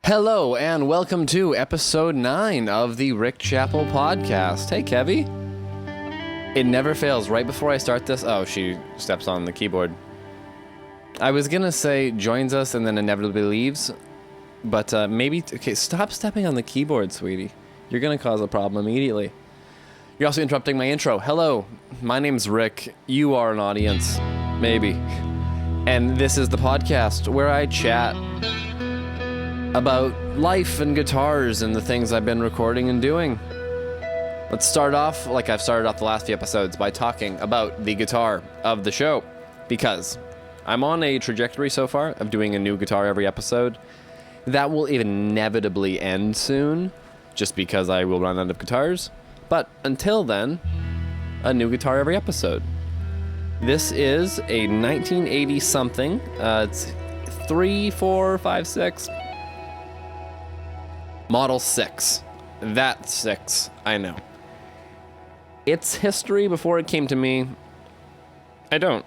Hello and welcome to episode 9 of the Rick Chappell podcast. Hey, Kevy. It never fails. Right before I start this, she steps on the keyboard. I was gonna say joins us and then inevitably leaves, but stop stepping on the keyboard, sweetie. You're gonna cause a problem immediately. You're also interrupting my intro. Hello, my name's Rick. You are an audience, maybe. And this is the podcast where I chat about life and guitars and the things I've been recording and doing. Let's start off like I've started off the last few episodes by talking about the guitar of the show, because I'm on a trajectory so far of doing a new guitar every episode. That will inevitably end soon, just because I will run out of guitars. But until then, a new guitar every episode. This is a 1980 something. It's 3, 4, 5, 6. Model 6. That 6, I know. Its history before it came to me, I don't.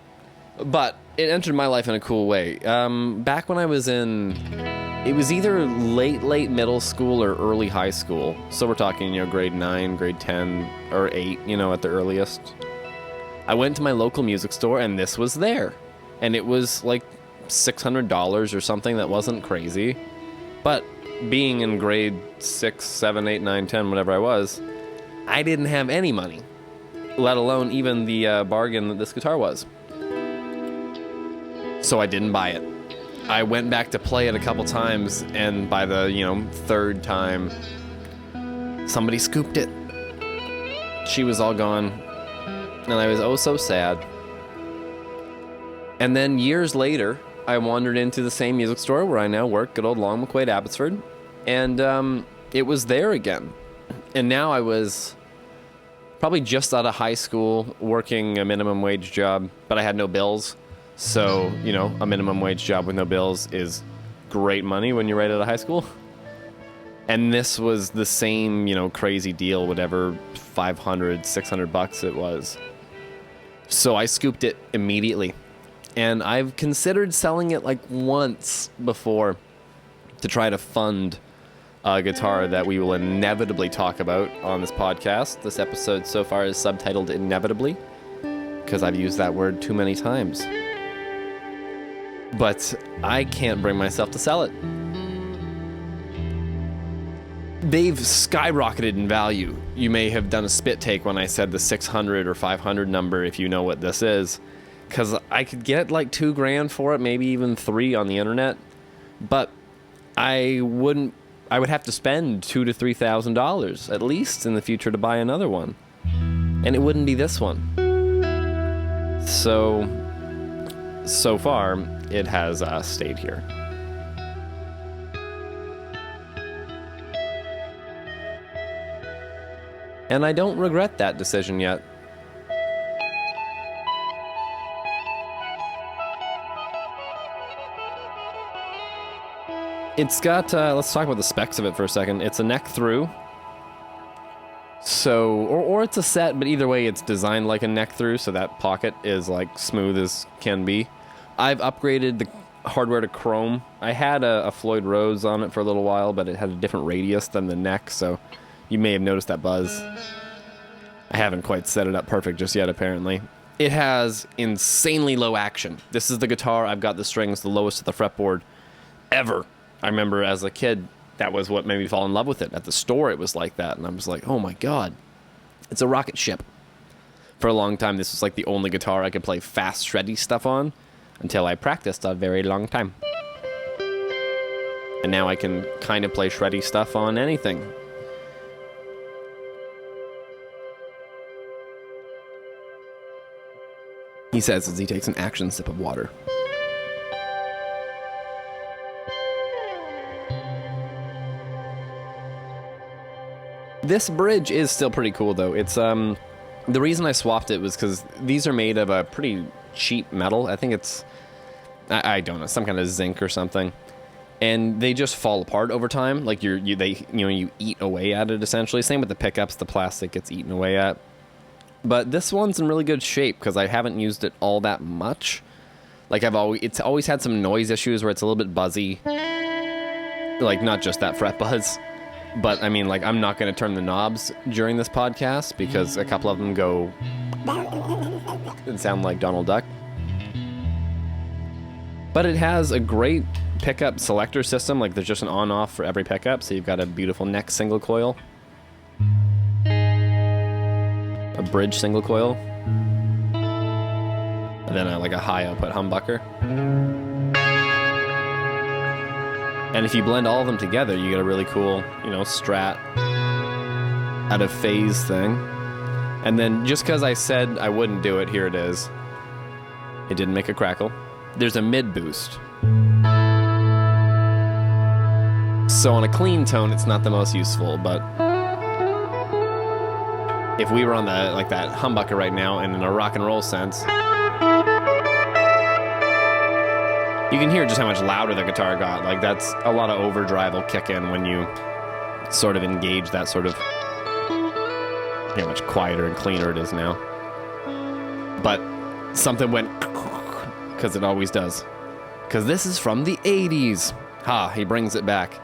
But it entered my life in a cool way. Back when I was it was either late middle school or early high school. So we're talking, grade 9, grade 10, or 8, at the earliest. I went to my local music store and this was there. And it was like $600 or something. That wasn't crazy. But being in grade 6, 7, 8, 9, 10, whatever I was, I didn't have any money, let alone even the bargain that this guitar was. So I didn't buy it. I went back to play it a couple times, and by the, third time, somebody scooped it. She was all gone, and I was oh so sad. And then years later, I wandered into the same music store where I now work, good old Long McQuaid, Abbotsford, and it was there again. And now I was probably just out of high school, working a minimum wage job, but I had no bills. So, a minimum wage job with no bills is great money when you're right out of high school. And this was the same, crazy deal, whatever, $500, $600 it was. So I scooped it immediately. And I've considered selling it like once before to try to fund a guitar that we will inevitably talk about on this podcast. This episode so far is subtitled Inevitably, because I've used that word too many times. But I can't bring myself to sell it. They've skyrocketed in value. You may have done a spit take when I said the 600 or 500 number, if you know what this is, because I could get like $2,000 for it, maybe even $3,000 on the internet, but I would have to spend $2,000 to $3,000 at least in the future to buy another one, and it wouldn't be this one. So far, it has stayed here. And I don't regret that decision yet. It's got, let's talk about the specs of it for a second. It's a neck through. So, or it's a set, but either way, it's designed like a neck through, so that pocket is like smooth as can be. I've upgraded the hardware to chrome. I had a Floyd Rose on it for a little while, but it had a different radius than the neck, so you may have noticed that buzz. I haven't quite set it up perfect just yet, apparently. It has insanely low action. This is the guitar, I've got the strings the lowest of the fretboard ever. I remember as a kid, that was what made me fall in love with it. At the store, it was like that, and I was like, oh my god, it's a rocket ship. For a long time, this was like the only guitar I could play fast, shreddy stuff on, until I practiced a very long time. And now I can kind of play shreddy stuff on anything. He says as he takes an action sip of water. This bridge is still pretty cool, though. It's, the reason I swapped it was because these are made of a pretty cheap metal. I think it's, I don't know, some kind of zinc or something. And they just fall apart over time. Like, you eat away at it, essentially. Same with the pickups, the plastic gets eaten away at. But this one's in really good shape because I haven't used it all that much. Like, it's always had some noise issues where it's a little bit buzzy. Like, not just that fret buzz, but I mean, like, I'm not going to turn the knobs during this podcast because a couple of them go and sound like Donald Duck. But it has a great pickup selector system. Like, there's just an on-off for every pickup, so you've got a beautiful neck single coil, a bridge single coil, and then like a high output humbucker. And if you blend all of them together, you get a really cool, Strat out of phase thing. And then just because I said I wouldn't do it, here it is. It didn't make a crackle. There's a mid boost. So on a clean tone, it's not the most useful, but if we were on that humbucker right now and in a rock and roll sense, you can hear just how much louder the guitar got. Like, that's a lot of overdrive will kick in when you sort of engage that sort of, how much quieter and cleaner it is now. But something went, because it always does. Because this is from the 80s. He brings it back.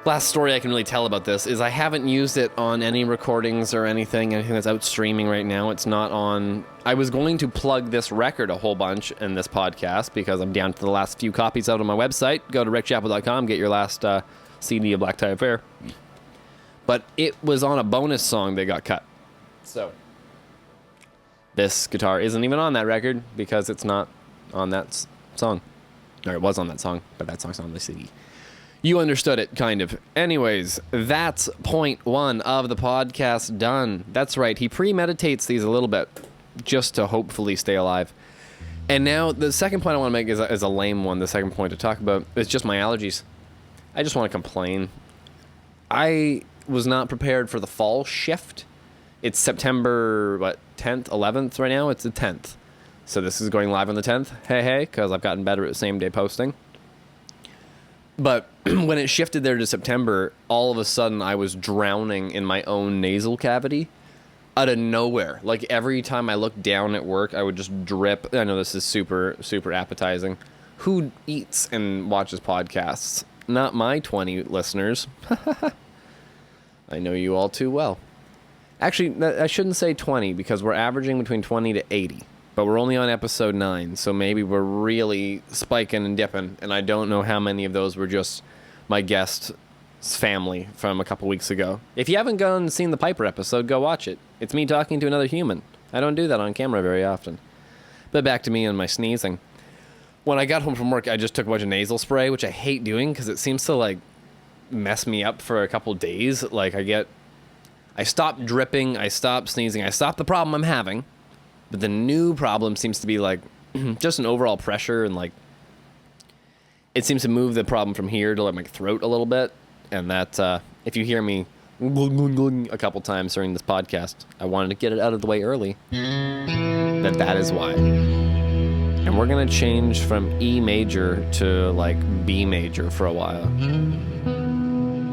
Last story I can really tell about this is I haven't used it on any recordings or anything that's out streaming right now. It's not on... I was going to plug this record a whole bunch in this podcast because I'm down to the last few copies out on my website. Go to rickchappell.com, get your last CD of Black Tie Affair. But it was on a bonus song that got cut. So this guitar isn't even on that record because it's not on that song. Or it was on that song, but that song's not on the CD. You understood it, kind of. Anyways, that's point one of the podcast done. That's right, he premeditates these a little bit, just to hopefully stay alive. And now, the second point I want to make is a lame one. The second point to talk about is just my allergies. I just want to complain. I was not prepared for the fall shift. It's September, 10th, 11th right now? It's the 10th. So this is going live on the 10th. Hey, because I've gotten better at same-day posting. But when it shifted there to September, all of a sudden I was drowning in my own nasal cavity out of nowhere. Like, every time I looked down at work, I would just drip. I know this is super, super appetizing. Who eats and watches podcasts? Not my 20 listeners. I know you all too well. Actually, I shouldn't say 20 because we're averaging between 20 to 80. But we're only on episode 9, so maybe we're really spiking and dipping, and I don't know how many of those were just my guest's family from a couple weeks ago. If you haven't gone and seen the Piper episode, go watch it. It's me talking to another human. I don't do that on camera very often. But back to me and my sneezing. When I got home from work, I just took a bunch of nasal spray, which I hate doing because it seems to, mess me up for a couple days. I stop dripping, I stop sneezing, I stop the problem I'm having. But the new problem seems to be just an overall pressure and it seems to move the problem from here to my throat a little bit. And that if you hear me a couple times during this podcast, I wanted to get it out of the way early. That is why. And we're going to change from E major to B major for a while.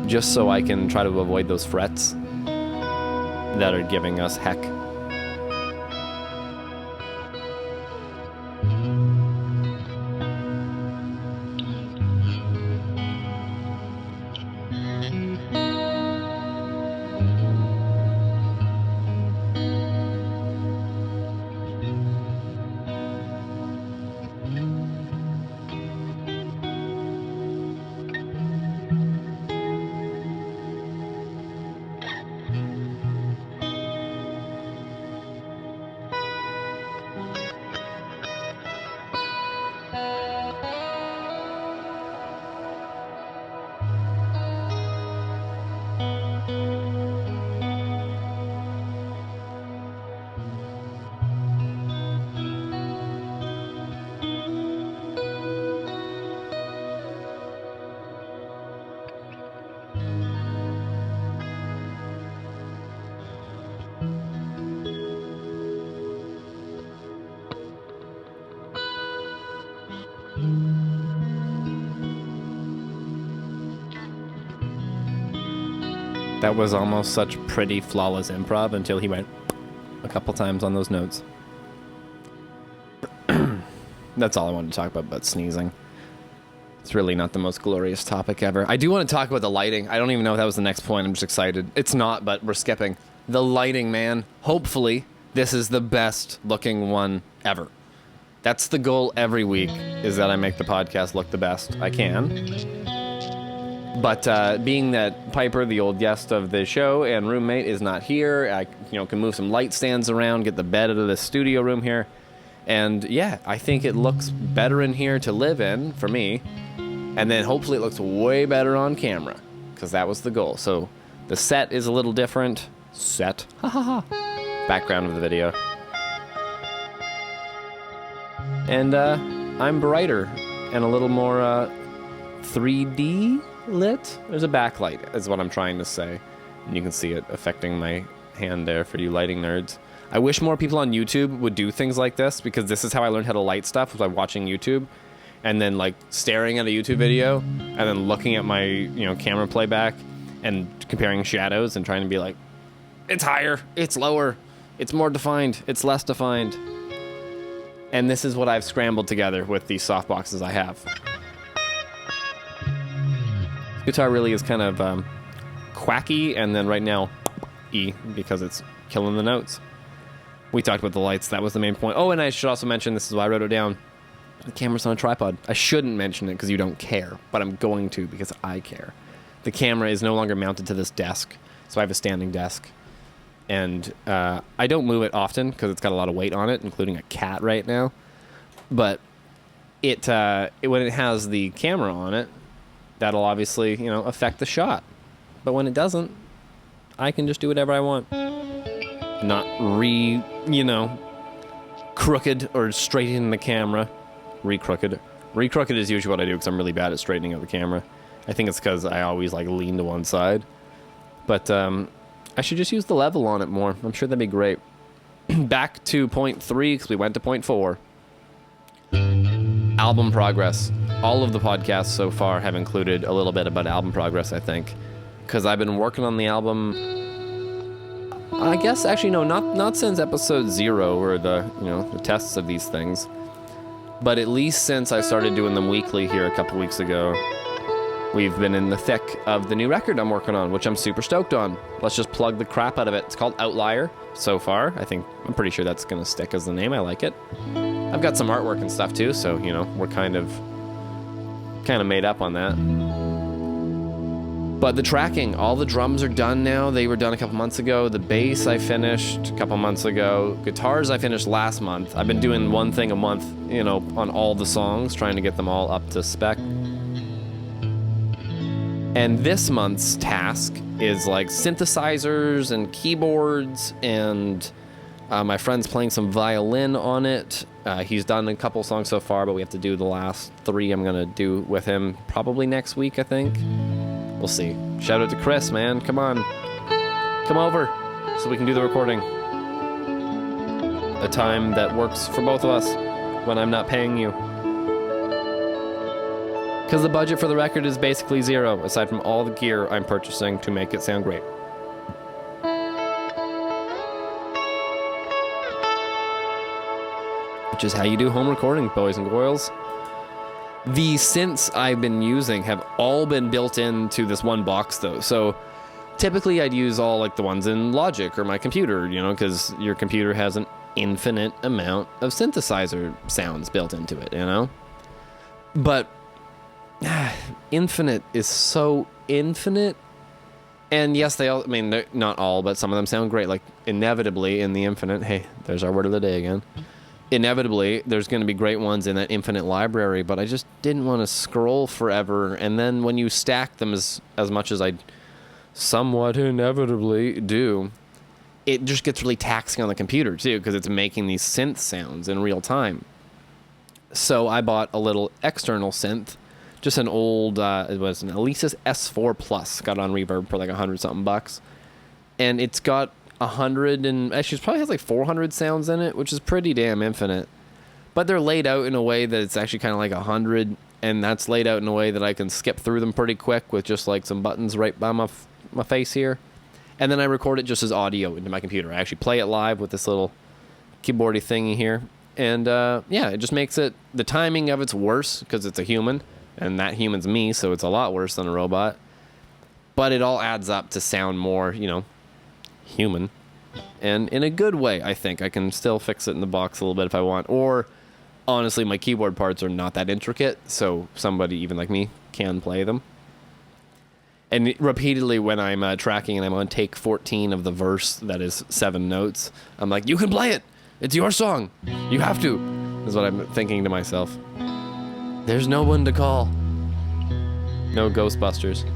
Just so I can try to avoid those frets that are giving us heck. That was almost such pretty, flawless improv until he went a couple times on those notes. That's all I wanted to talk about sneezing. It's really not the most glorious topic ever. I do want to talk about the lighting. I don't even know if that was the next point. I'm just excited. It's not, but we're skipping. The lighting, man. Hopefully, this is the best looking one ever. That's the goal every week, is that I make the podcast look the best I can. But being that Piper, the old guest of the show and roommate, is not here, I can move some light stands around, get the bed out of the studio room here. And yeah, I think it looks better in here to live in, for me. And then hopefully it looks way better on camera, because that was the goal. So the set is a little different. Set. Ha ha ha. Background of the video. And I'm brighter and a little more 3D lit. There's a backlight, is what I'm trying to say. And you can see it affecting my hand there for you lighting nerds. I wish more people on YouTube would do things like this, because this is how I learned how to light stuff, was by watching YouTube. And then like staring at a YouTube video and then looking at my camera playback and comparing shadows and trying to be like, it's higher, it's lower, it's more defined, it's less defined. And this is what I've scrambled together with these soft boxes I have. This guitar really is kind of quacky, and then right now E, because it's killing the notes. We talked about the lights, that was the main point. Oh, and I should also mention, this is why I wrote it down. The camera's on a tripod. I shouldn't mention it because you don't care, but I'm going to because I care. The camera is no longer mounted to this desk, so I have a standing desk. And I don't move it often because it's got a lot of weight on it, including a cat right now. But when it has the camera on it, that'll obviously affect the shot. But when it doesn't, I can just do whatever I want. Not crooked or straighten the camera. Re-crooked is usually what I do because I'm really bad at straightening out the camera. I think it's because I always lean to one side. But I should just use the level on it more. I'm sure that'd be great. Back to point 3, because we went to point 4. Album progress. All of the podcasts so far have included a little bit about album progress, I think. Because I've been working on the album, I guess, actually, no, not since episode 0, or the tests of these things. But at least since I started doing them weekly here a couple weeks ago, we've been in the thick of the new record I'm working on, which I'm super stoked on. Let's just plug the crap out of it. It's called Outlier so far. I'm pretty sure that's going to stick as the name. I like it. I've got some artwork and stuff too, so, we're kind of made up on that. But the tracking, all the drums are done now. They were done a couple months ago. The bass I finished a couple months ago. Guitars I finished last month. I've been doing one thing a month, on all the songs, trying to get them all up to spec. And this month's task is synthesizers and keyboards, and my friend's playing some violin on it. He's done a couple songs so far, but we have to do the last 3 I'm going to do with him probably next week, I think. We'll see. Shout out to Chris, man. Come on. Come over so we can do the recording. A time that works for both of us when I'm not paying you. Because the budget for the record is basically 0, aside from all the gear I'm purchasing to make it sound great. Which is how you do home recording, boys and girls. The synths I've been using have all been built into this one box, though. So typically I'd use all the ones in Logic or my computer, because your computer has an infinite amount of synthesizer sounds built into it, But infinite is so infinite. And yes, they're not all, but some of them sound great. Inevitably in the infinite, hey, there's our word of the day again. Inevitably, there's going to be great ones in that infinite library, but I just didn't want to scroll forever. And then when you stack them as much as I somewhat inevitably do, it just gets really taxing on the computer, too, because it's making these synth sounds in real time. So I bought a little external synth, just an old, it was an Alesis S4 Plus, got on Reverb for $100-something bucks. And it's got 100 and actually it probably has 400 sounds in it, which is pretty damn infinite. But they're laid out in a way that it's actually kind of 100, and that's laid out in a way that I can skip through them pretty quick with just some buttons right by my face here. And then I record it just as audio into my computer. I actually play it live with this little keyboardy thingy here. And yeah, it just makes it, the timing of it's worse because it's a human, and that human's me, so it's a lot worse than a robot. But it all adds up to sound more, human. And in a good way, I think. I can still fix it in the box a little bit if I want. Or, honestly, my keyboard parts are not that intricate, so somebody, even like me, can play them. And repeatedly when I'm tracking and I'm on take 14 of the verse that is 7 notes, I'm like, you can play it! It's your song! You have to! Is what I'm thinking to myself. There's no one to call. No Ghostbusters.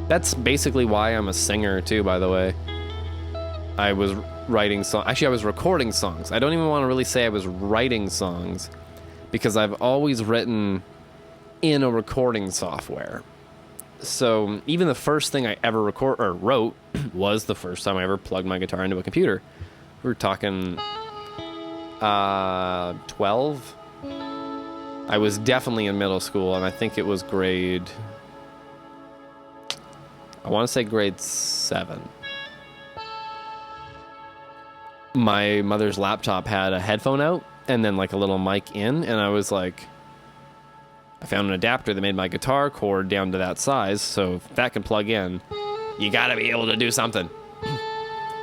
That's basically why I'm a singer, too, by the way. I was writing songs. Actually, I was recording songs. I don't even want to really say I was writing songs, because I've always written in a recording software. So even the first thing I ever wrote was the first time I ever plugged my guitar into a computer. We were talking 12. I was definitely in middle school, and I think it was grade 7. My mother's laptop had a headphone out and then like a little mic in, and I was like, I found an adapter that made my guitar cord down to that size, so if that can plug in, you gotta be able to do something.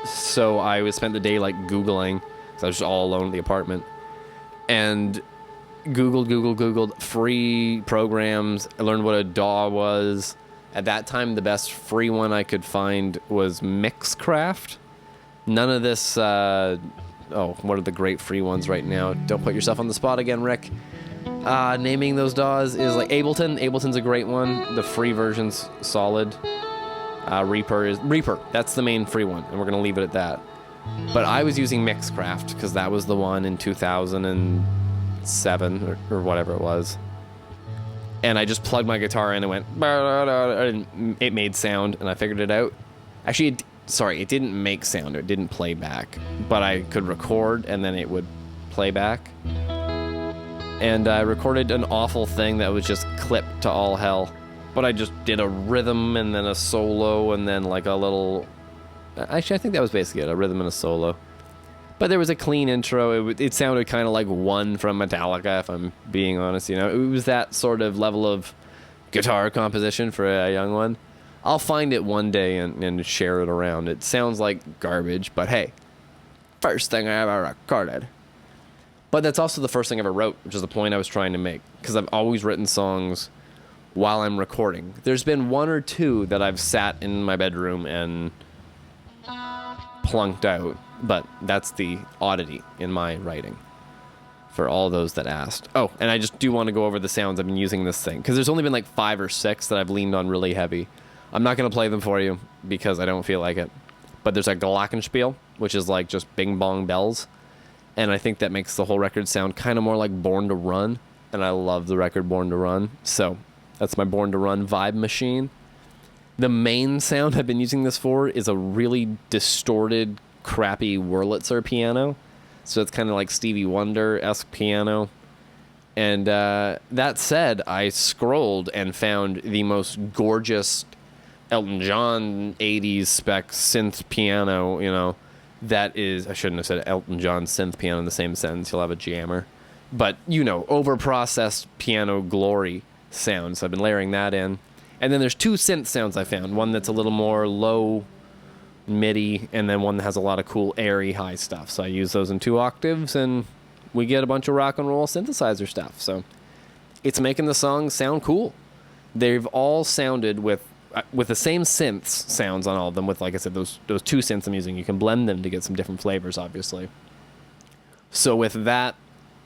So I would spend the day like Googling, because I was just all alone in the apartment, and Googled free programs. I learned what a DAW was. At that time, the best free one I could find was Mixcraft. None of this, what are the great free ones right now? Don't put yourself on the spot again, Rick. Naming those DAWs is like Ableton. Ableton's a great one. The free version's solid. Reaper. That's the main free one, and we're gonna leave it at that. But I was using Mixcraft because that was the one in 2007 or whatever it was. And I just plugged my guitar in and went, and it made sound, and I figured it out. Actually, it didn't make sound, it didn't play back, but I could record and then it would play back. And I recorded an awful thing that was just clipped to all hell. But I just did a rhythm and then a solo and then like a little... Actually, I think that was basically it, a rhythm and a solo. But there was a clean intro. It sounded kind of like One from Metallica, if I'm being honest. It was that sort of level of guitar composition for a young one. I'll find it one day and share it around. It sounds like garbage, but hey, first thing I ever recorded. But that's also the first thing I ever wrote, which is the point I was trying to make. Because I've always written songs while I'm recording. There's been one or two that I've sat in my bedroom and plunked out. But that's the oddity in my writing, for all those that asked. Oh, and I just do want to go over the sounds I've been using this thing, because there's only been like 5 or 6 that I've leaned on really heavy. I'm not going to play them for you because I don't feel like it. But there's a glockenspiel, which is like just bing bong bells. And I think that makes the whole record sound kind of more like Born to Run. And I love the record Born to Run. So that's my Born to Run vibe machine. The main sound I've been using this for is a really distorted, crappy Wurlitzer piano. So it's kind of like Stevie Wonder-esque piano. And that said, I scrolled and found the most gorgeous Elton John 80s spec synth piano, that is... I shouldn't have said Elton John synth piano in the same sentence. You'll have a jammer. But, over-processed piano glory sounds. I've been layering that in. And then there's 2 synth sounds I found. One that's a little more low MIDI, and then one that has a lot of cool airy high stuff. So I use those in 2 octaves, and we get a bunch of rock and roll synthesizer stuff. So it's making the songs sound cool. They've all sounded with the same synths sounds on all of them. With, like I said, those 2 synths I'm using. You can blend them to get some different flavors, obviously. So with that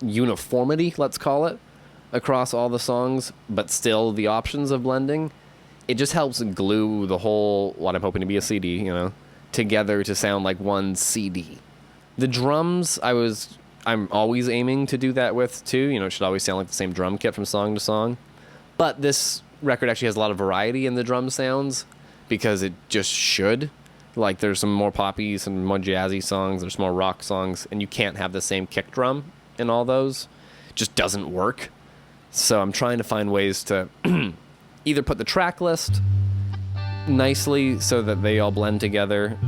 uniformity, let's call it, across all the songs, but still the options of blending, it just helps glue the whole, what I'm hoping to be a CD, together to sound like one CD. The drums, I'm always aiming to do that with, too. It should always sound like the same drum kit from song to song. But this record actually has a lot of variety in the drum sounds, because it just should. Like, there's some more poppy, some more jazzy songs, there's more rock songs, and you can't have the same kick drum in all those. It just doesn't work. So I'm trying to find ways to either put the track list nicely so that they all blend together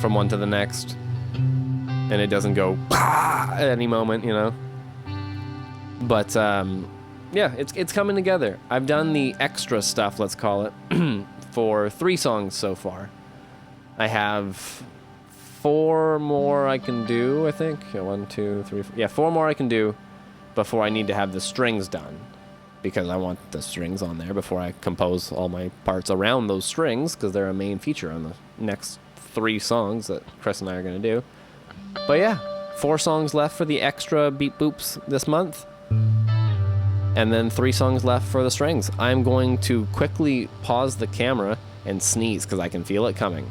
from one to the next, and it doesn't go at any moment, But yeah, it's coming together. I've done the extra stuff, let's call it, for 3 songs so far. I have 4 more I can do, I think. 1, 2, 3, 4. Yeah, 4 more I can do before I need to have the strings done, because I want the strings on there before I compose all my parts around those strings, because they're a main feature on the next 3 songs that Chris and I are going to do. But yeah, 4 songs left for the extra beat boops this month, and then 3 songs left for the strings. I'm going to quickly pause the camera and sneeze because I can feel it coming.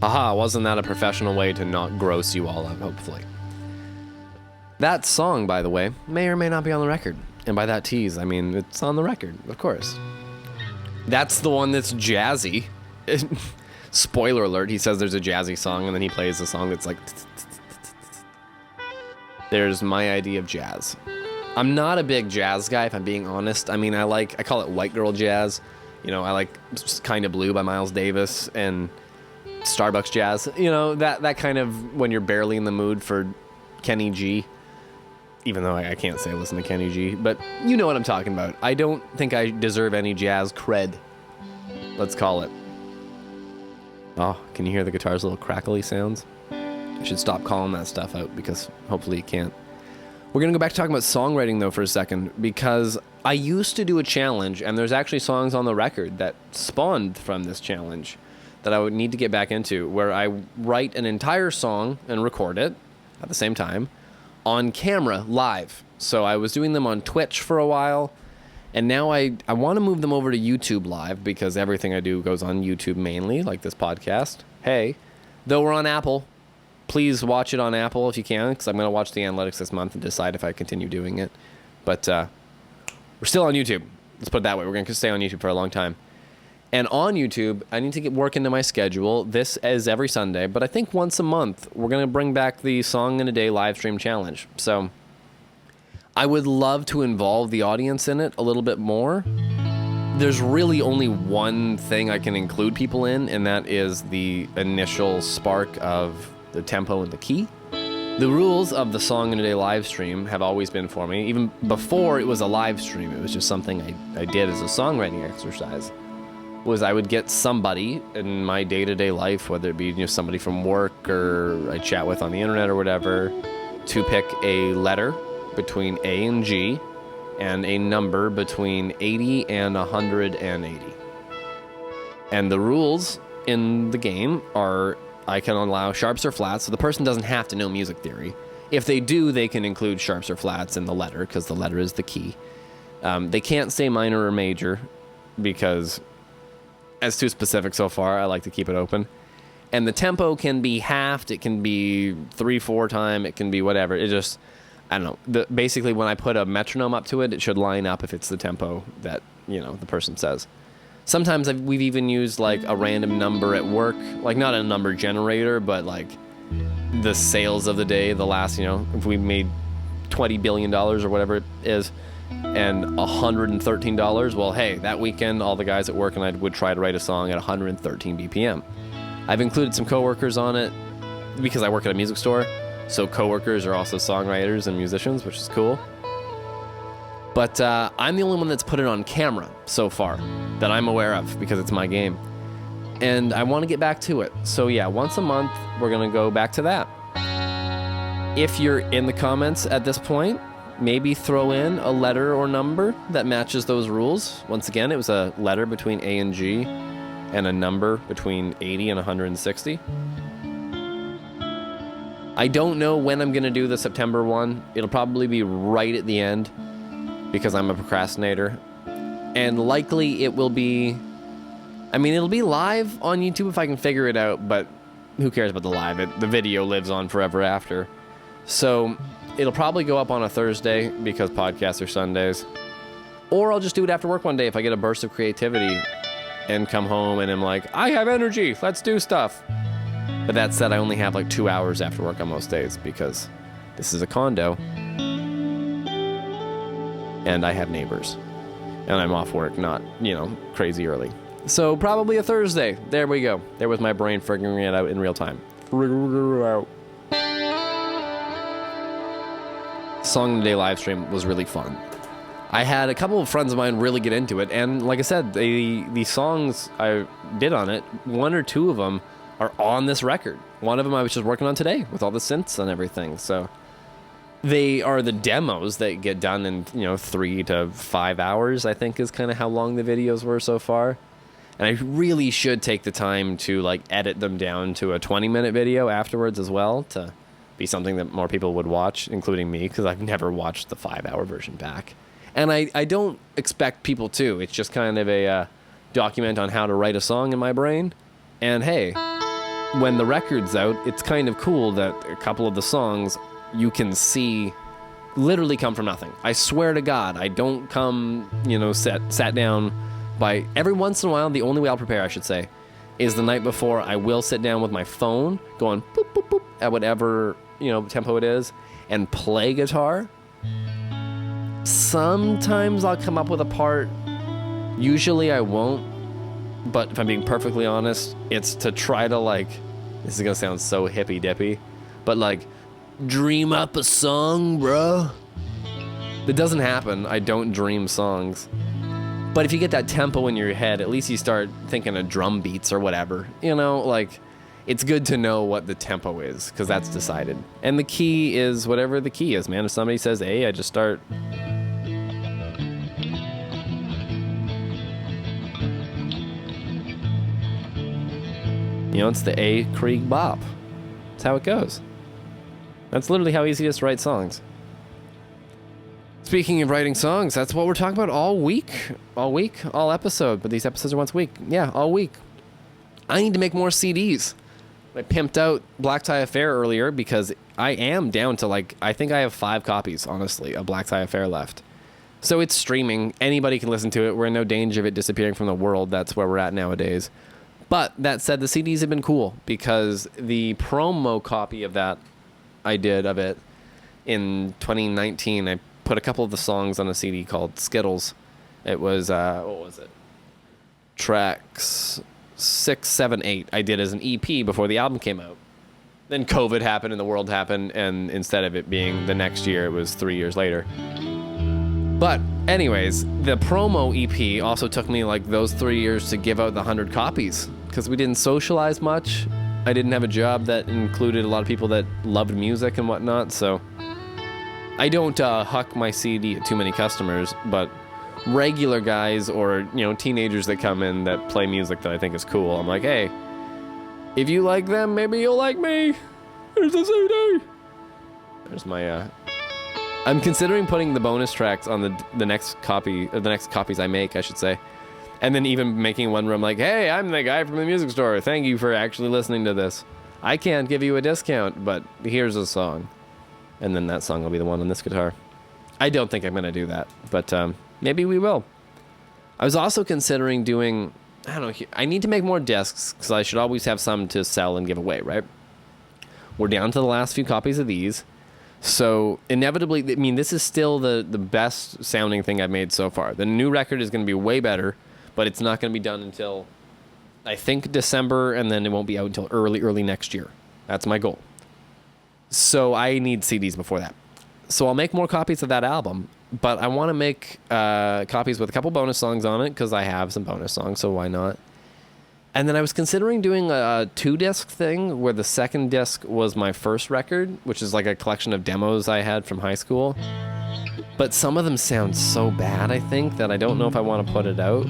Haha, wasn't that a professional way to not gross you all out, hopefully. That song, by the way, may or may not be on the record. And by that tease, I mean, it's on the record, of course. That's the one that's jazzy. Spoiler alert, he says there's a jazzy song, and then he plays a song that's like... There's my idea of jazz. I'm not a big jazz guy, if I'm being honest. I mean, I call it white girl jazz. You know, I like Kinda Blue by Miles Davis, and... Starbucks jazz, you know, that kind of when you're barely in the mood for Kenny G, even though I can't say I listen to Kenny G, but you know what I'm talking about. I don't think I deserve any jazz cred, let's call it. Oh, can you hear the guitar's little crackly sounds? I should stop calling that stuff out, because hopefully you can't. We're going to go back to talking about songwriting, though, for a second, because I used to do a challenge, and there's actually songs on the record that spawned from this challenge that I would need to get back into, where I write an entire song and record it at the same time on camera live. So I was doing them on Twitch for a while, and now I want to move them over to YouTube live, because everything I do goes on YouTube mainly, like this podcast. Hey, though we're on Apple, please watch it on Apple if you can, because I'm going to watch the analytics this month and decide if I continue doing it. But we're still on YouTube. Let's put it that way. We're going to stay on YouTube for a long time. And on YouTube, I need to get work into my schedule. This is every Sunday, but I think once a month, we're going to bring back the Song in a Day live stream challenge. So I would love to involve the audience in it a little bit more. There's really only one thing I can include people in, and that is the initial spark of the tempo and the key. The rules of the Song in a Day live stream have always been for me. Even before it was a live stream, it was just something I did as a songwriting exercise. Was I would get somebody in my day-to-day life, whether it be somebody from work or I chat with on the internet or whatever, to pick a letter between A and G and a number between 80 and 180. And the rules in the game are I can allow sharps or flats, so the person doesn't have to know music theory. If they do, they can include sharps or flats in the letter, because the letter is the key. They can't say minor or major, because... That's too specific so far. I like to keep it open. And the tempo can be halved. It can be 3/4 time. It can be whatever. It just, I don't know. Basically, when I put a metronome up to it, it should line up if it's the tempo that, the person says. Sometimes we've even used like a random number at work, like not a number generator, but like the sales of the day, the last, if we made $20 billion or whatever it is, and $113, well, hey, that weekend, all the guys at work and I would try to write a song at 113 BPM. I've included some coworkers on it because I work at a music store, so coworkers are also songwriters and musicians, which is cool. But I'm the only one that's put it on camera so far that I'm aware of, because it's my game. And I want to get back to it. So yeah, once a month, we're going to go back to that. If you're in the comments at this point, maybe throw in a letter or number that matches those rules. Once again, it was a letter between A and G and a number between 80 and 160. I don't know when I'm going to do the September one. It'll probably be right at the end, because I'm a procrastinator. And likely it will be... it'll be live on YouTube if I can figure it out, but who cares about the live? The video lives on forever after. So it'll probably go up on a Thursday because podcasts are Sundays. Or I'll just do it after work one day if I get a burst of creativity and come home and I'm like, I have energy, let's do stuff. But that said, I only have like 2 hours after work on most days because this is a condo and I have neighbors and I'm off work, not, crazy early. So probably a Thursday. There we go. There was my brain figuring it out in real time. Song of the Day live stream was really fun. I had a couple of friends of mine really get into it, and like I said, the songs I did on it, 1 or 2 of them are on this record. One of them I was just working on today with all the synths and everything. So they are the demos that get done in 3 to 5 hours, I think is kind of how long the videos were so far. And I really should take the time to edit them down to a 20-minute video afterwards as well to be something that more people would watch, including me, because I've never watched the 5-hour version back. And I don't expect people to. It's just kind of a document on how to write a song in my brain. And hey, when the record's out, it's kind of cool that a couple of the songs you can see literally come from nothing. I swear to God, I don't come, sat down by... Every once in a while, the only way I'll prepare, I should say, is the night before I will sit down with my phone, going boop, boop, boop, at whatever, tempo it is, and play guitar. Sometimes I'll come up with a part. Usually I won't. But if I'm being perfectly honest, it's to try to this is gonna sound so hippy-dippy, but dream up a song, bro. That doesn't happen. I don't dream songs. But if you get that tempo in your head, at least you start thinking of drum beats or whatever. It's good to know what the tempo is, because that's decided. And the key is whatever the key is, man. If somebody says A, I just start... it's the A Krieg Bop. That's how it goes. That's literally how easy it is to write songs. Speaking of writing songs, that's what we're talking about all week. All episode. But these episodes are once a week. Yeah, all week. I need to make more CDs. I pimped out Black Tie Affair earlier because I am down to I think I have 5 copies, honestly, of Black Tie Affair left. So it's streaming. Anybody can listen to it. We're in no danger of it disappearing from the world. That's where we're at nowadays. But that said, the CDs have been cool because the promo copy of that I did of it in 2019, I put a couple of the songs on a CD called Skittles. It was, what was it? Tracks 6, 7, 8. I did as an EP before the album came out. Then COVID happened and the world happened, and instead of it being the next year, it was 3 years later. But anyways, the promo EP also took me those 3 years to give out the 100 copies because we didn't socialize much. I didn't have a job that included a lot of people that loved music and whatnot, so I don't huck my CD at too many customers, but regular guys or, teenagers that come in that play music that I think is cool, I'm like, hey, if you like them, maybe you'll like me. Here's the CD. There's my, I'm considering putting the bonus tracks on the next copy, or the next copies I make, I should say. And then even making one where I'm like, hey, I'm the guy from the music store. Thank you for actually listening to this. I can't give you a discount, but here's a song. And then that song will be the one on this guitar. I don't think I'm going to do that, but maybe we will. I was also considering doing, I don't know, I need to make more discs because I should always have some to sell and give away, right? We're down to the last few copies of these. So inevitably, I mean, this is still the best sounding thing I've made so far. The new record is going to be way better, but it's not going to be done until, I think, December, and then it won't be out until early next year. That's my goal. So I need CDs before that. So I'll make more copies of that album, but I want to make copies with a couple bonus songs on it because I have some bonus songs, so why not? And then I was considering doing a 2-disc thing where the second disc was my first record, which is a collection of demos I had from high school. But some of them sound so bad, I think, that I don't know if I want to put it out.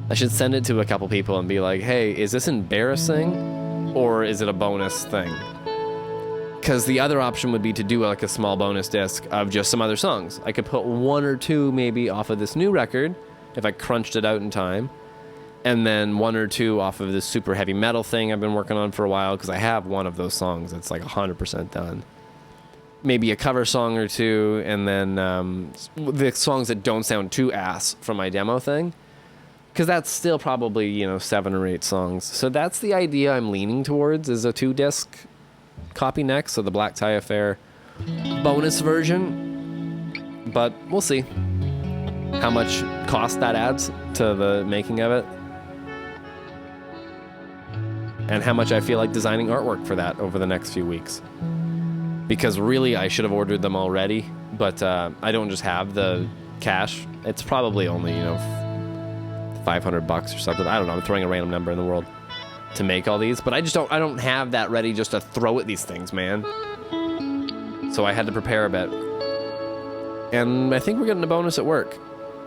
I should send it to a couple people and be like, hey, is this embarrassing or is it a bonus thing? Because the other option would be to do a small bonus disc of just some other songs. I could put 1 or 2 maybe off of this new record if I crunched it out in time. And then 1 or 2 off of this super heavy metal thing I've been working on for a while, because I have one of those songs that's like 100% done. Maybe a cover song or 2, and then the songs that don't sound too ass from my demo thing, because that's still probably 7 or 8 songs. So that's the idea I'm leaning towards, is a 2-disc copy next, so the Black Tie Affair bonus version. But we'll see how much cost that adds to the making of it, and how much I feel like designing artwork for that over the next few weeks. Because really, I should have ordered them already, but I don't just have the cash. It's probably only, $500 or something. I don't know. I'm throwing a random number in the world to make all these, but I don't have that ready just to throw at these things, man. So I had to prepare a bit. And I think we're getting a bonus at work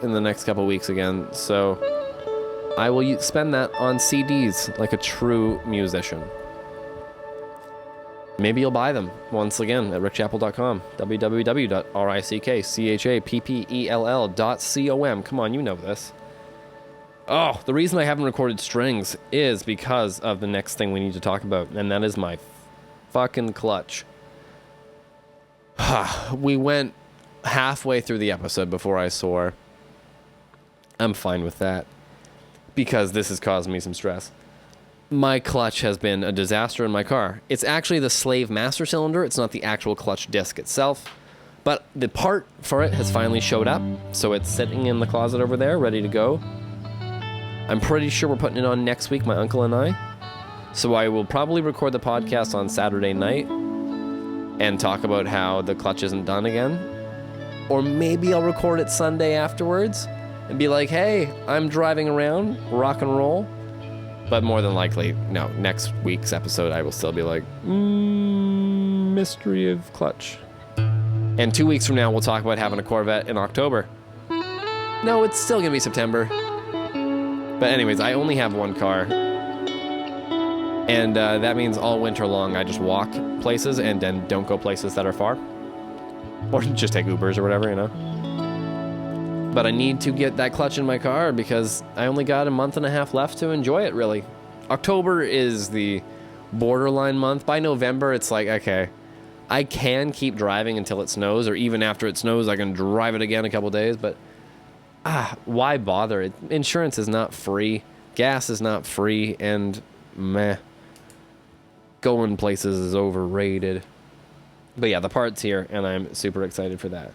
in the next couple weeks again, so I will spend that on CDs like a true musician. Maybe you'll buy them once again at rickchappell.com. www.rickchappell.com. Come on, you know this. Oh, the reason I haven't recorded strings is because of the next thing we need to talk about, and that is my fucking clutch. We went halfway through the episode before I swore. I'm fine with that, because this has caused me some stress. My clutch has been a disaster in my car. It's actually the slave master cylinder. It's not the actual clutch disc itself. But the part for it has finally showed up, so it's sitting in the closet over there, ready to go. I'm pretty sure we're putting it on next week, my uncle and I. So I will probably record the podcast on Saturday night and talk about how the clutch isn't done again. Or maybe I'll record it Sunday afterwards and be like, hey, I'm driving around, rock and roll. But more than likely, no, next week's episode, I will still be like, mystery of clutch. And 2 weeks from now, we'll talk about having a Corvette in October. No, it's still going to be September. But anyways, I only have one car. And that means all winter long, I just walk places and then don't go places that are far. Or just take Ubers or whatever, But I need to get that clutch in my car because I only got a month and a half left to enjoy it, really. October is the borderline month. By November, it's like, okay, I can keep driving until it snows, or even after it snows, I can drive it again a couple days, but why bother? Insurance is not free. Gas is not free, and meh. Going places is overrated. But yeah, the part's here, and I'm super excited for that.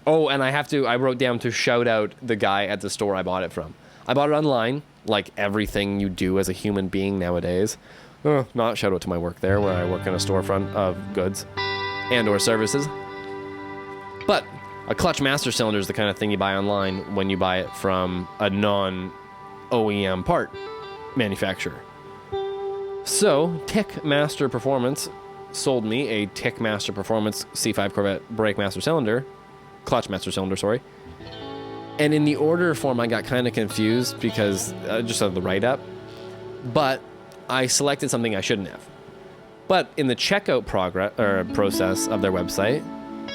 Oh, and I wrote down to shout out the guy at the store I bought it from. I bought it online, like everything you do as a human being nowadays. Not shout out to my work there, where I work in a storefront of goods and or services. But a clutch master cylinder is the kind of thing you buy online when you buy it from a non-OEM part manufacturer. So, Tickmaster Performance sold me a Tickmaster Performance C5 Corvette brake master cylinder. Clutch master cylinder, sorry. And in the order form, I got kind of confused because just of the write-up. But I selected something I shouldn't have. But in the checkout process of their website,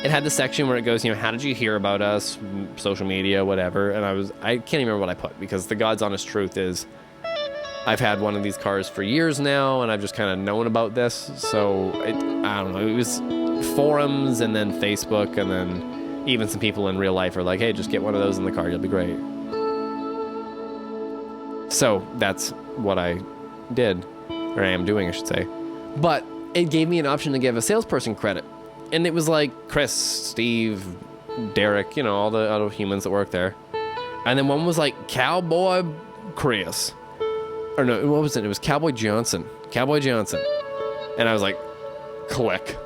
it had the section where it goes, how did you hear about us, social media, whatever. And I can't even remember what I put, because the God's honest truth is I've had one of these cars for years now, and I've just kind of known about this. So I don't know. It was forums, and then Facebook, and then even some people in real life are like, hey, just get one of those in the car. You'll be great. So that's what I did, or I am doing, I should say. But it gave me an option to give a salesperson credit. And it was like Chris, Steve, Derek, all the other humans that work there. And then one was like Cowboy Chris. Or no, what was it? It was Cowboy Johnson. Cowboy Johnson. And I was like, click.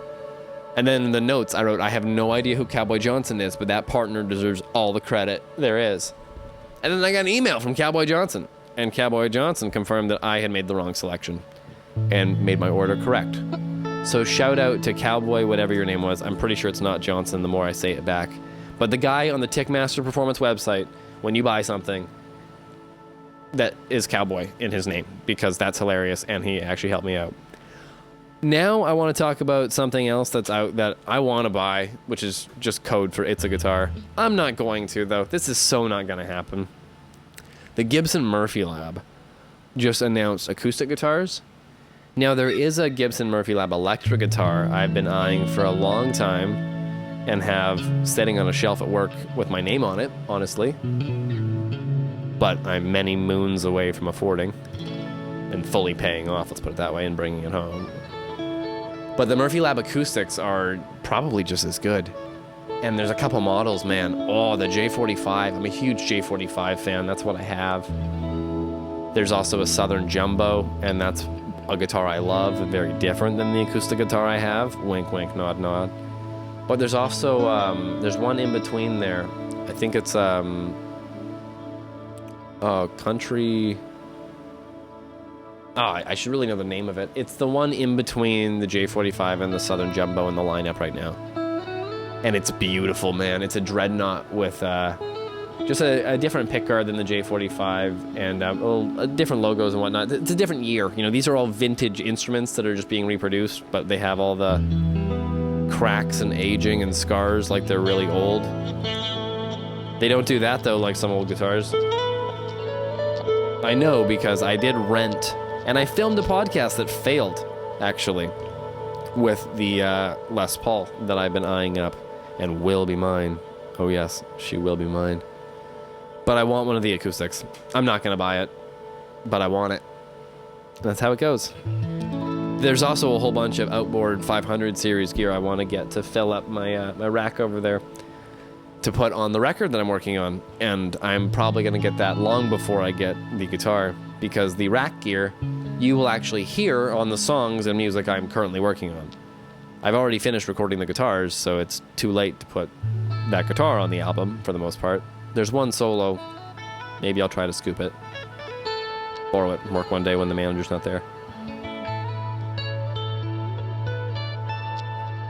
And then in the notes, I wrote, I have no idea who Cowboy Johnson is, but that partner deserves all the credit there is. And then I got an email from Cowboy Johnson. And Cowboy Johnson confirmed that I had made the wrong selection and made my order correct. So shout out to Cowboy, whatever your name was. I'm pretty sure it's not Johnson the more I say it back. But the guy on the Tickmaster Performance website, when you buy something, that is Cowboy in his name, because that's hilarious, and he actually helped me out. Now I want to talk about something else that's out that I want to buy, which is just code for It's a Guitar. I'm not going to, though. This is so not going to happen. The Gibson Murphy Lab. just announced acoustic guitars. Now, there is a Gibson Murphy Lab electric guitar I've been eyeing for a long time and have sitting on a shelf at work with my name on it, honestly. But I'm many moons away from affording and fully paying off, let's put it that way, and bringing it home. But the Murphy Lab acoustics are probably just as good. And there's a couple models, man. Oh, the J45. I'm a huge J45 fan. That's what I have. There's also a Southern Jumbo, and that's a guitar I love, very different than the acoustic guitar I have. Wink, wink, nod, nod. But there's also, there's one in between there. I think it's, country... Oh, I should really know the name of it. It's the one in between the J45 and the Southern Jumbo in the lineup right now. And it's beautiful, man. It's a dreadnought with just a different pickguard than the J45 and different logos and whatnot. It's a different year. You know, these are all vintage instruments that are just being reproduced, but they have all the cracks and aging and scars like they're really old. They don't do that, though, like some old guitars. I know, because I did rent, and I filmed a podcast that failed, actually, with the Les Paul that I've been eyeing up. And will be mine. Oh yes, she will be mine. But I want one of the acoustics. I'm not going to buy it, but I want it. That's how it goes. There's also a whole bunch of outboard 500 series gear I want to get to fill up my my rack over there to put on the record that I'm working on. And I'm probably going to get that long before I get the guitar, because the rack gear you will actually hear on the songs and music I'm currently working on. I've already finished recording the guitars, so it's too late to put that guitar on the album, for the most part. There's one solo. Maybe I'll try to scoop it. Borrow it and work one day when the manager's not there.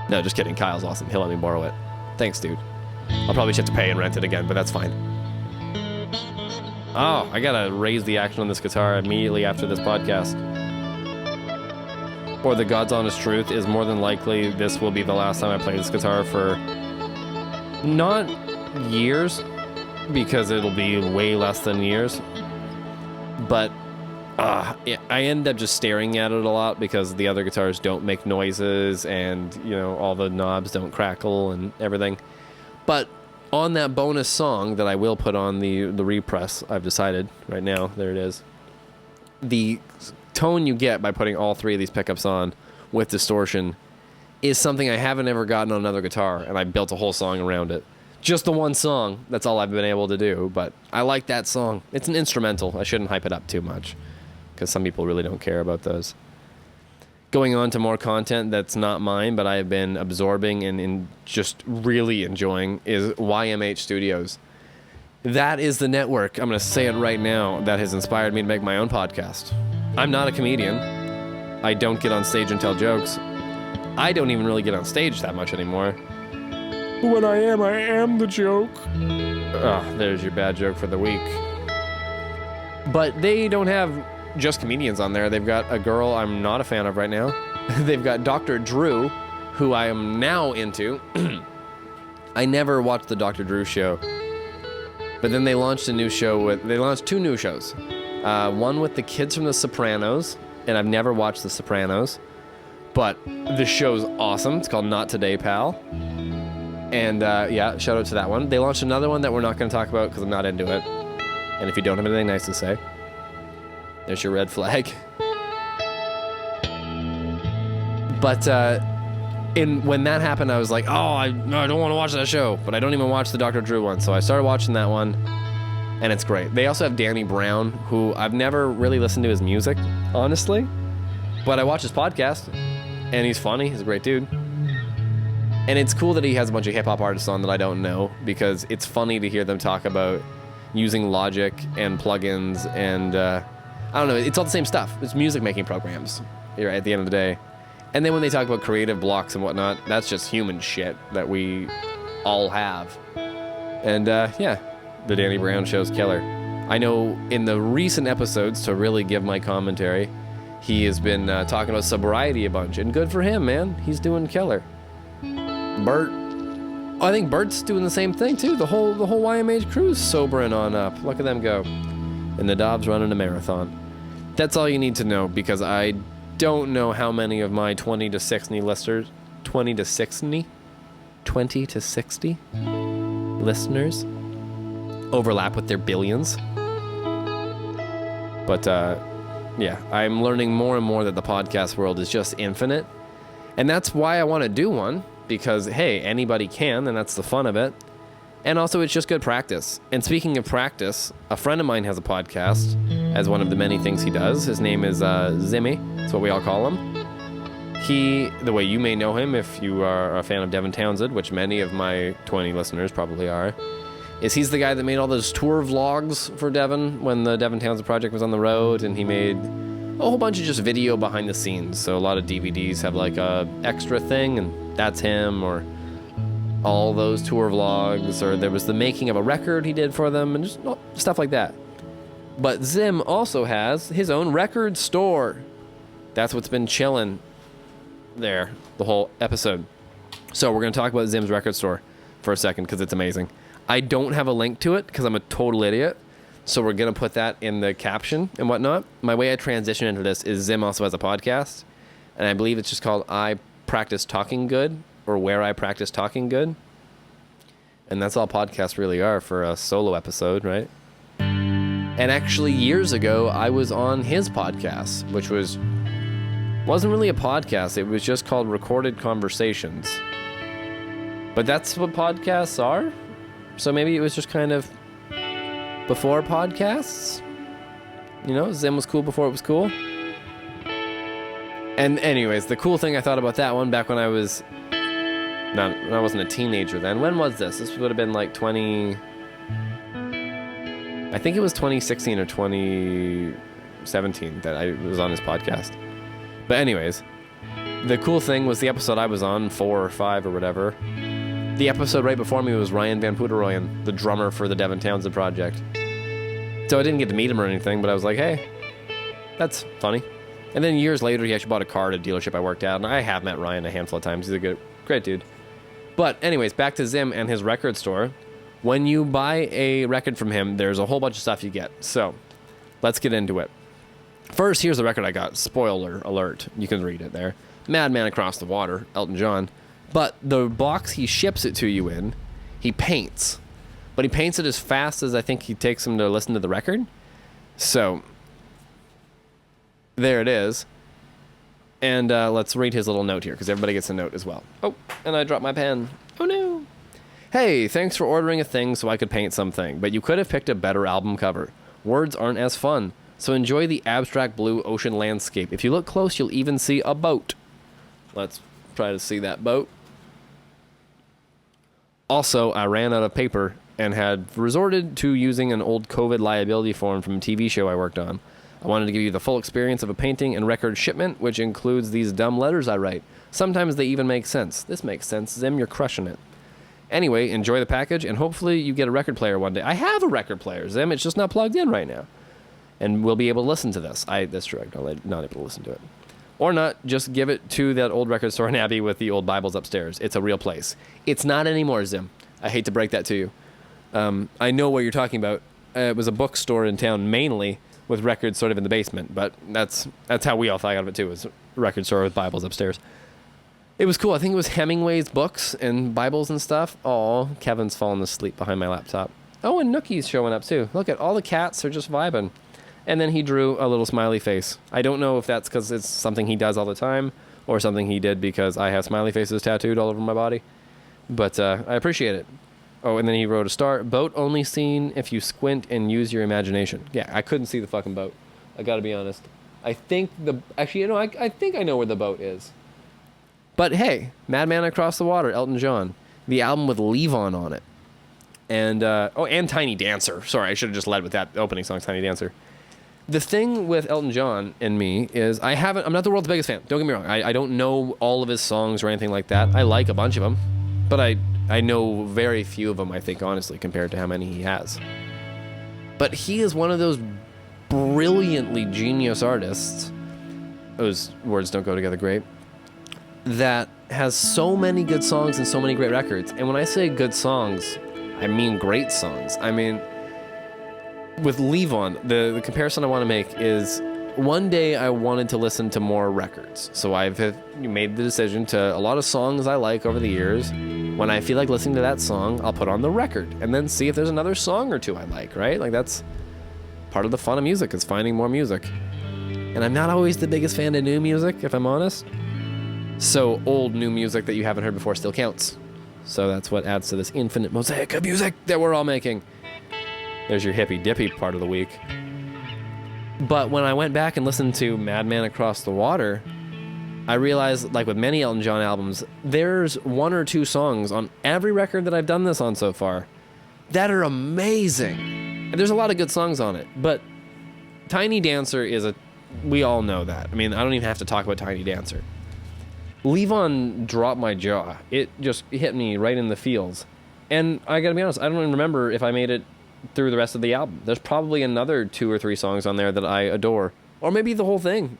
No, just kidding. Kyle's awesome. He'll let me borrow it. Thanks, dude. I'll probably just have to pay and rent it again, but that's fine. Oh, I gotta raise the action on this guitar immediately after this podcast. Or the God's honest truth is, more than likely this will be the last time I play this guitar for not years, because it'll be way less than years, but I end up just staring at it a lot because the other guitars don't make noises and, you know, all the knobs don't crackle and everything. But on that bonus song that I will put on the repress, I've decided right now, there it is, the tone you get by putting all three of these pickups on with distortion is something I haven't ever gotten on another guitar, and I built a whole song around it. Just the one song, that's all I've been able to do, but I like that song. It's an instrumental. I shouldn't hype it up too much, because some people really don't care about those. Going on to more content that's not mine, but I've been absorbing and just really enjoying, is YMH Studios. That is the network, I'm going to say it right now, that has inspired me to make my own podcast. I'm not a comedian. I don't get on stage and tell jokes. I don't even really get on stage that much anymore. When I am the joke. Oh, there's your bad joke for the week. But they don't have just comedians on there. They've got a girl I'm not a fan of right now. They've got Dr. Drew, who I am now into. I never watched the Dr. Drew show. But then they launched a new show they launched two new shows. One with the kids from The Sopranos, and I've never watched The Sopranos, but the show's awesome. It's called Not Today, Pal. And yeah, shout out to that one. They launched another one that we're not going to talk about because I'm not into it. And if you don't have anything nice to say, there's your red flag. But when that happened, I was like, oh, I don't want to watch that show, but I don't even watch the Dr. Drew one. So I started watching that one, and it's great. They also have Danny Brown, who I've never really listened to his music, honestly, but I watch his podcast, and he's funny. He's a great dude. And it's cool that he has a bunch of hip-hop artists on that I don't know, because it's funny to hear them talk about using Logic and plugins and, I don't know, it's all the same stuff. It's music-making programs at the end of the day. And then when they talk about creative blocks and whatnot, that's just human shit that we all have. And, yeah, the Danny Brown show's killer. I know in the recent episodes, to really give my commentary, he has been talking about sobriety a bunch, and good for him, man. He's doing killer. Bert, I think Bert's doing the same thing too. The whole YMH crew's sobering on up. Look at them go. And the Dobbs running a marathon. That's all you need to know, because I don't know how many of my 20 to 60 listeners, 20 to 60 listeners overlap with their billions. But yeah, I'm learning more and more that the podcast world is just infinite. And that's why I want to do one, because, hey, anybody can, and that's the fun of it. And also, it's just good practice. And speaking of practice, a friend of mine has a podcast as one of the many things he does. His name is Zimmy. That's what we all call him. The way you may know him if you are a fan of Devin Townsend, which many of my 20 listeners probably are, is he's the guy that made all those tour vlogs for Devin when the Devin Townsend project was on the road, and he made a whole bunch of just video behind the scenes. So a lot of DVDs have like a extra thing, and that's him, or all those tour vlogs, or there was the making of a record he did for them, and just stuff like that. But Zim also has his own record store. That's what's been chilling there the whole episode. So we're going to talk about Zim's record store for a second, because it's amazing. I don't have a link to it because I'm a total idiot, so we're going to put that in the caption and whatnot. My way I transition into this is Zim also has a podcast, and I believe it's just called I Practice Talking Good, or Where I Practice Talking Good. And that's all podcasts really are for a solo episode, right? And actually, years ago, I was on his podcast, which wasn't really a podcast. It was just called Recorded Conversations. But that's what podcasts are. So maybe it was just kind of before podcasts. You know, Zim was cool before it was cool. And anyways, the cool thing I thought about that one back when I wasn't a teenager then. When was this? This would have been like I think it was 2016 or 2017 that I was on his podcast. But anyways, the cool thing was the episode I was on, 4 or 5 or whatever. The episode right before me was Ryan Van Poederoyen, the drummer for the Devin Townsend project. So I didn't get to meet him or anything, but I was like, hey, that's funny. And then years later, he actually bought a car at a dealership I worked at, and I have met Ryan a handful of times. He's a great dude. But anyways, back to Zim and his record store. When you buy a record from him, there's a whole bunch of stuff you get. So let's get into it. First, here's the record I got. Spoiler alert. You can read it there. Madman Across the Water, Elton John. But the box he ships it to you in, he paints. But he paints it as fast as I think he takes him to listen to the record. So there it is. And let's read his little note here, because everybody gets a note as well. Oh, and I dropped my pen. Oh, no. Hey, thanks for ordering a thing so I could paint something, but you could have picked a better album cover. Words aren't as fun, so enjoy the abstract blue ocean landscape. If you look close, you'll even see a boat. Let's try to see that boat. Also, I ran out of paper and had resorted to using an old COVID liability form from a TV show I worked on. I wanted to give you the full experience of a painting and record shipment, which includes these dumb letters I write. Sometimes they even make sense. This makes sense. Zim, you're crushing it. Anyway, enjoy the package, and hopefully you get a record player one day. I have a record player, Zim. It's just not plugged in right now. And we'll be able to listen to this. That's true. I'm not able to listen to it. Or not, just give it to that old record store in Abbey with the old Bibles upstairs. It's a real place. It's not anymore, Zim. I hate to break that to you. I know what you're talking about. It was a bookstore in town mainly, with records sort of in the basement, but that's how we all thought of it too, was a record store with Bibles upstairs. It was cool. I think it was Hemingway's books and Bibles and stuff. Oh, Kevin's falling asleep behind my laptop. Oh, and Nookie's showing up too. Look at all the cats are just vibing. And then he drew a little smiley face. I don't know if that's because it's something he does all the time or something he did because I have smiley faces tattooed all over my body. But I appreciate it. Oh, and then he wrote a star. Boat only seen if you squint and use your imagination. Yeah, I couldn't see the fucking boat. I gotta be honest. I think I think I know where the boat is. But hey, Madman Across the Water, Elton John. The album with Levon on it. And, and Tiny Dancer. Sorry, I should have just led with that opening song, Tiny Dancer. The thing with Elton John and me is I'm not the world's biggest fan. Don't get me wrong. I don't know all of his songs or anything like that. I like a bunch of them. But I know very few of them, I think, honestly, compared to how many he has. But he is one of those brilliantly genius artists. Those words don't go together great. That has so many good songs and so many great records. And when I say good songs, I mean great songs. I mean, with Levon, the comparison I want to make is one day I wanted to listen to more records. So I've made the decision to a lot of songs I like over the years. When I feel like listening to that song, I'll put on the record and then see if there's another song or two I like, right? Like that's part of the fun of music, is finding more music. And I'm not always the biggest fan of new music, if I'm honest. So old new music that you haven't heard before still counts. So that's what adds to this infinite mosaic of music that we're all making. There's your hippy dippy part of the week. But when I went back and listened to Madman Across the Water, I realized, like with many Elton John albums, there's one or two songs on every record that I've done this on so far that are amazing. And there's a lot of good songs on it, but Tiny Dancer we all know that. I mean, I don't even have to talk about Tiny Dancer. Leave On Drop My Jaw. It just hit me right in the feels. And I gotta be honest, I don't even remember if I made it through the rest of the album. There's probably another 2 or 3 songs on there that I adore. Or maybe the whole thing.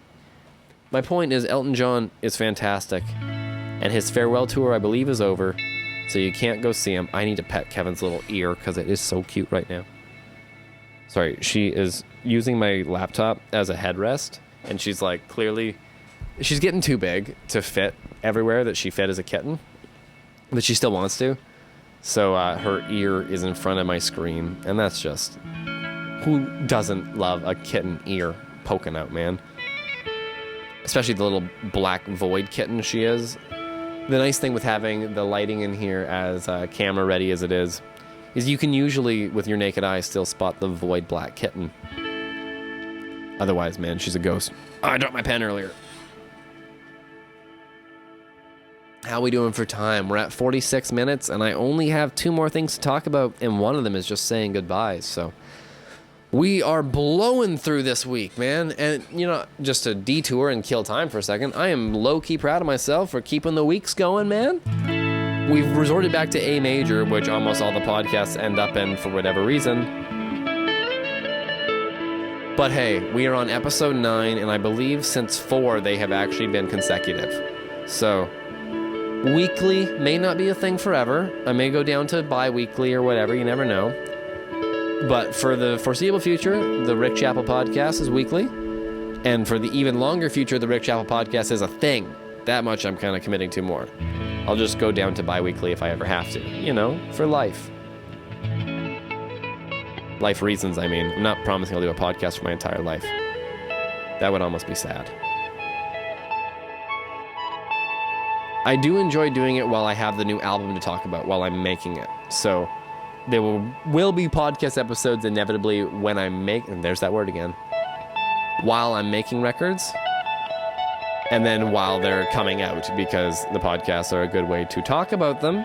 My point is, Elton John is fantastic. And his farewell tour, I believe, is over. So you can't go see him. I need to pet Kevin's little ear because it is so cute right now. Sorry, she is using my laptop as a headrest. And she's like, clearly, she's getting too big to fit everywhere that she fit as a kitten. But she still wants to. So her ear is in front of my screen. And that's just... who doesn't love a kitten ear poking out, man? Especially the little black void kitten she is. The nice thing with having the lighting in here as camera ready as it is you can usually, with your naked eye, still spot the void black kitten. Otherwise, man, she's a ghost. Oh, I dropped my pen earlier. How are we doing for time? We're at 46 minutes, and I only have 2 more things to talk about, and one of them is just saying goodbyes, so... we are blowing through this week, man. And, you know, just to detour and kill time for a second, I am low-key proud of myself for keeping the weeks going, man. We've resorted back to A major, which almost all the podcasts end up in for whatever reason. But hey, we are on episode 9, and I believe since 4 they have actually been consecutive. So, weekly may not be a thing forever. I may go down to bi-weekly or whatever, you never know. But for the foreseeable future, the Rick Chappell podcast is weekly. And for the even longer future, the Rick Chappell podcast is a thing. That much I'm kind of committing to more. I'll just go down to bi-weekly if I ever have to. You know, for life. Life reasons, I mean. I'm not promising I'll do a podcast for my entire life. That would almost be sad. I do enjoy doing it while I have the new album to talk about, while I'm making it. So... there will be podcast episodes inevitably when I make... and there's that word again. While I'm making records. And then while they're coming out, because the podcasts are a good way to talk about them.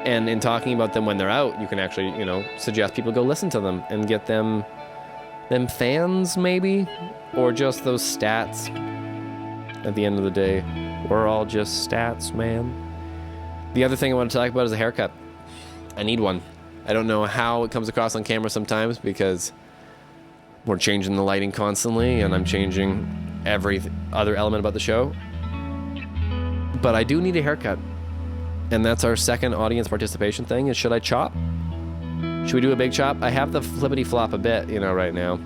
And in talking about them when they're out, you can actually, you know, suggest people go listen to them and get them fans, maybe? Or just those stats. At the end of the day, we're all just stats, man. The other thing I want to talk about is a haircut. I need one. I don't know how it comes across on camera sometimes because we're changing the lighting constantly and I'm changing every other element about the show. But I do need a haircut. And that's our second audience participation thing, is should I chop? Should we do a big chop? I have the flippity flop a bit, you know, right now.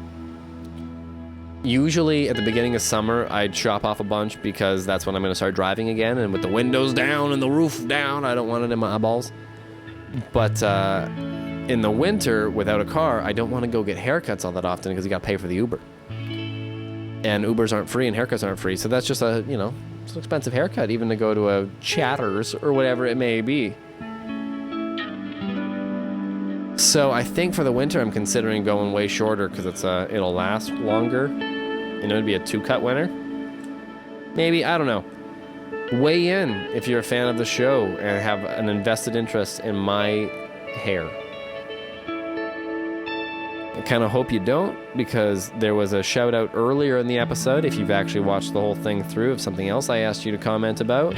Usually at the beginning of summer, I chop off a bunch because that's when I'm going to start driving again. And with the windows down and the roof down, I don't want it in my eyeballs. But in the winter, without a car, I don't want to go get haircuts all that often because you got to pay for the Uber. And Ubers aren't free and haircuts aren't free. So that's just a, you know, it's an expensive haircut, even to go to a Chatters or whatever it may be. So I think for the winter, I'm considering going way shorter because it'll last longer. You know, it'd be a 2-cut winter. Maybe, I don't know. Weigh in if you're a fan of the show and have an invested interest in my hair. I kind of hope you don't, because there was a shout out earlier in the episode, if you've actually watched the whole thing through, of something else I asked you to comment about.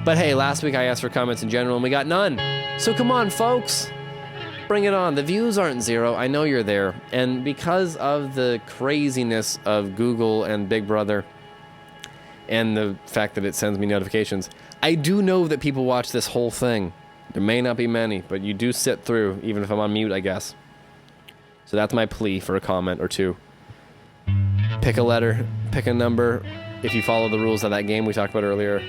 But hey, last week I asked for comments in general and we got none. So come on, folks. Bring it on. The views aren't 0. I know you're there. And because of the craziness of Google and Big Brother, and the fact that it sends me notifications, I do know that people watch this whole thing. There may not be many, but you do sit through, even if I'm on mute, I guess. So that's my plea for a comment or two. Pick a letter, pick a number, if you follow the rules of that game we talked about earlier.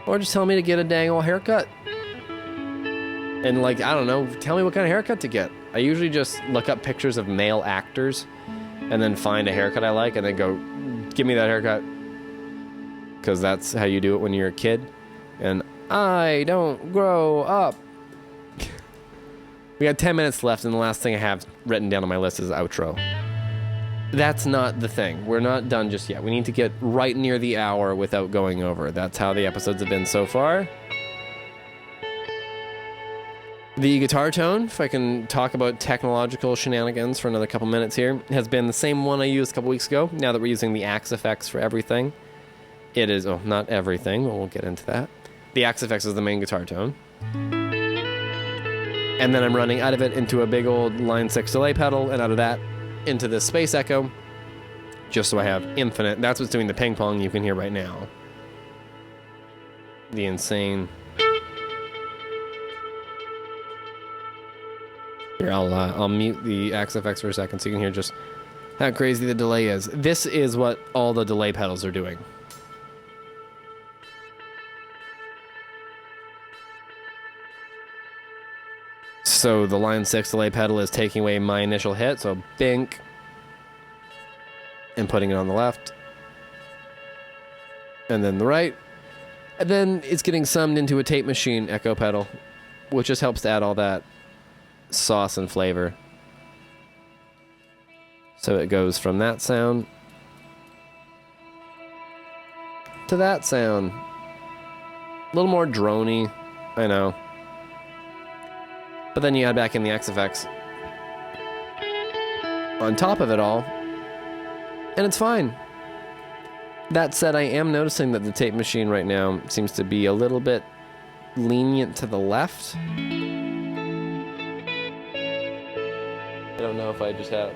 Or just tell me to get a dang old haircut. And like, I don't know, tell me what kind of haircut to get. I usually just look up pictures of male actors and then find a haircut I like and then go, give me that haircut. Because that's how you do it when you're a kid. And I don't grow up. We got 10 minutes left, and the last thing I have written down on my list is outro. That's not the thing. We're not done just yet. We need to get right near the hour without going over. That's how the episodes have been so far. The guitar tone, if I can talk about technological shenanigans for another couple minutes here, has been the same one I used a couple weeks ago, now that we're using the Axe effects for everything. It is, oh, not everything, but we'll get into that. The Axe effects is the main guitar tone. And then I'm running out of it into a big old Line 6 delay pedal, and out of that into this Space Echo, just so I have infinite. That's what's doing the ping pong you can hear right now. The insane. Here, I'll mute the Axe effects for a second so you can hear just how crazy the delay is. This is what all the delay pedals are doing. So the Line 6 delay pedal is taking away my initial hit, so bink, and putting it on the left, and then the right, and then it's getting summed into a tape machine echo pedal, which just helps to add all that sauce and flavor. So it goes from that sound to that sound. A little more droney, I know. But then you add back in the X effects on top of it all, and it's fine. That said, I am noticing that the tape machine right now seems to be a little bit lenient to the left. I don't know if I just have...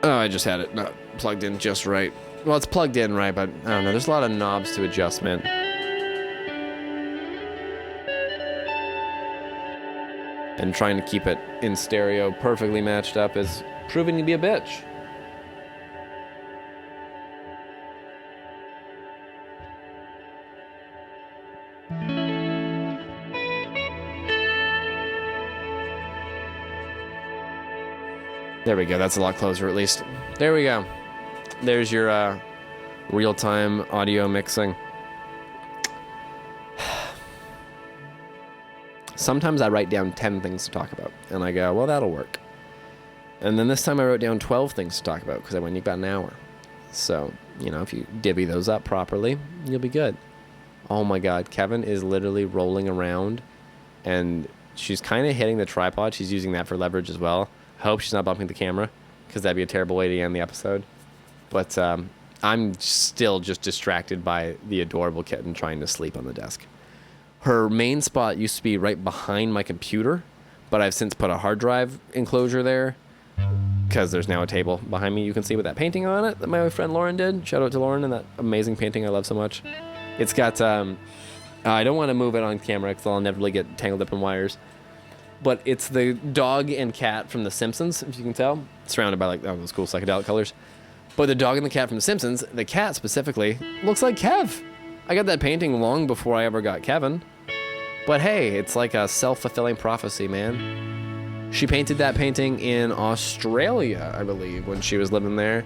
Oh, I just had it not plugged in just right. Well, it's plugged in right, but I don't know. There's a lot of knobs to adjustment. And trying to keep it in stereo perfectly matched up is proving to be a bitch. There we go. That's a lot closer, at least. There we go. There's your real-time audio mixing. Sometimes I write down 10 things to talk about, and I go, well, that'll work. And then this time I wrote down 12 things to talk about, because I went, you've got an hour. So, you know, if you divvy those up properly, you'll be good. Oh my God, Kevin is literally rolling around, and she's kind of hitting the tripod. She's using that for leverage as well. I hope she's not bumping the camera, because that'd be a terrible way to end the episode. But I'm still just distracted by the adorable kitten trying to sleep on the desk. Her main spot used to be right behind my computer, but I've since put a hard drive enclosure there because there's now a table behind me you can see with that painting on it that my friend Lauren did. Shout out to Lauren and that amazing painting I love so much. It's got, I don't want to move it on camera because I'll inevitably get tangled up in wires, but it's the dog and cat from The Simpsons, if you can tell. It's surrounded by like those cool psychedelic colors. But the dog and the cat from The Simpsons, the cat specifically, looks like Kev. I got that painting long before I ever got Kevin. But hey, it's like a self-fulfilling prophecy, man. She painted that painting in Australia, I believe, when she was living there,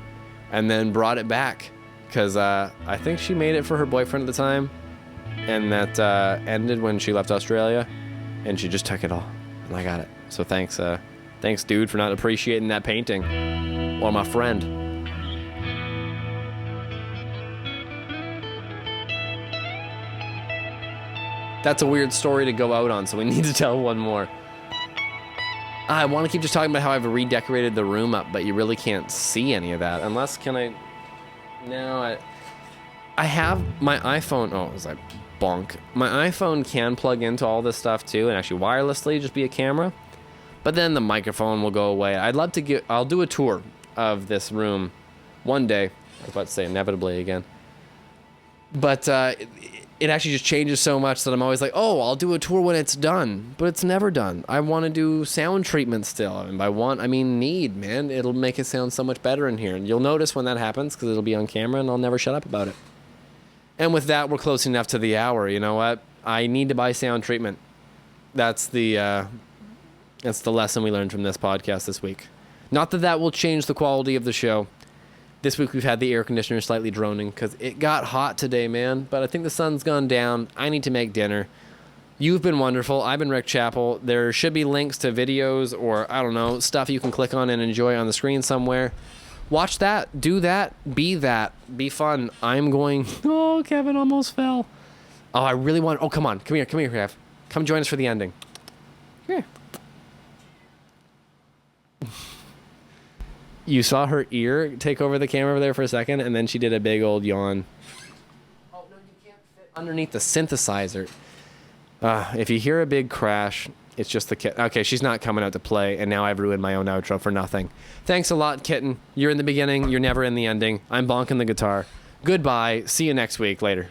and then brought it back because I think she made it for her boyfriend at the time, and that ended when she left Australia, and she just took it all, and I got it. So thanks, dude, for not appreciating that painting, or my friend. That's a weird story to go out on, so we need to tell one more. I want to keep just talking about how I've redecorated the room up, but you really can't see any of that. Unless, can I... No, I have my iPhone... Oh, it was like bonk. My iPhone can plug into all this stuff, too, and actually wirelessly just be a camera. But then the microphone will go away. I'd love to get... I'll do a tour of this room one day. I was about to say inevitably again. But... it actually just changes so much that I'm always like, oh, I'll do a tour when it's done. But it's never done. I want to do sound treatment still. And by want, I mean need, man. It'll make it sound so much better in here. And you'll notice when that happens because it'll be on camera and I'll never shut up about it. And with that, we're close enough to the hour. You know what? I need to buy sound treatment. That's the lesson we learned from this podcast this week. Not that that will change the quality of the show. This week we've had the air conditioner slightly droning because it got hot today, man. But I think the sun's gone down. I need to make dinner. You've been wonderful. I've been Rick Chappell. There should be links to videos or, I don't know, stuff you can click on and enjoy on the screen somewhere. Watch that. Do that. Be fun. I'm going... Oh, Kevin almost fell. Oh, I really want... Oh, come on. Come here, Kev. Come join us for the ending. Come here. You saw her ear take over the camera over there for a second, and then she did a big old yawn. Oh, no, you can't fit underneath the synthesizer. If you hear a big crash, it's just the kitten. Okay, she's not coming out to play, and now I've ruined my own outro for nothing. Thanks a lot, kitten. You're in the beginning. You're never in the ending. I'm bonking the guitar. Goodbye. See you next week. Later.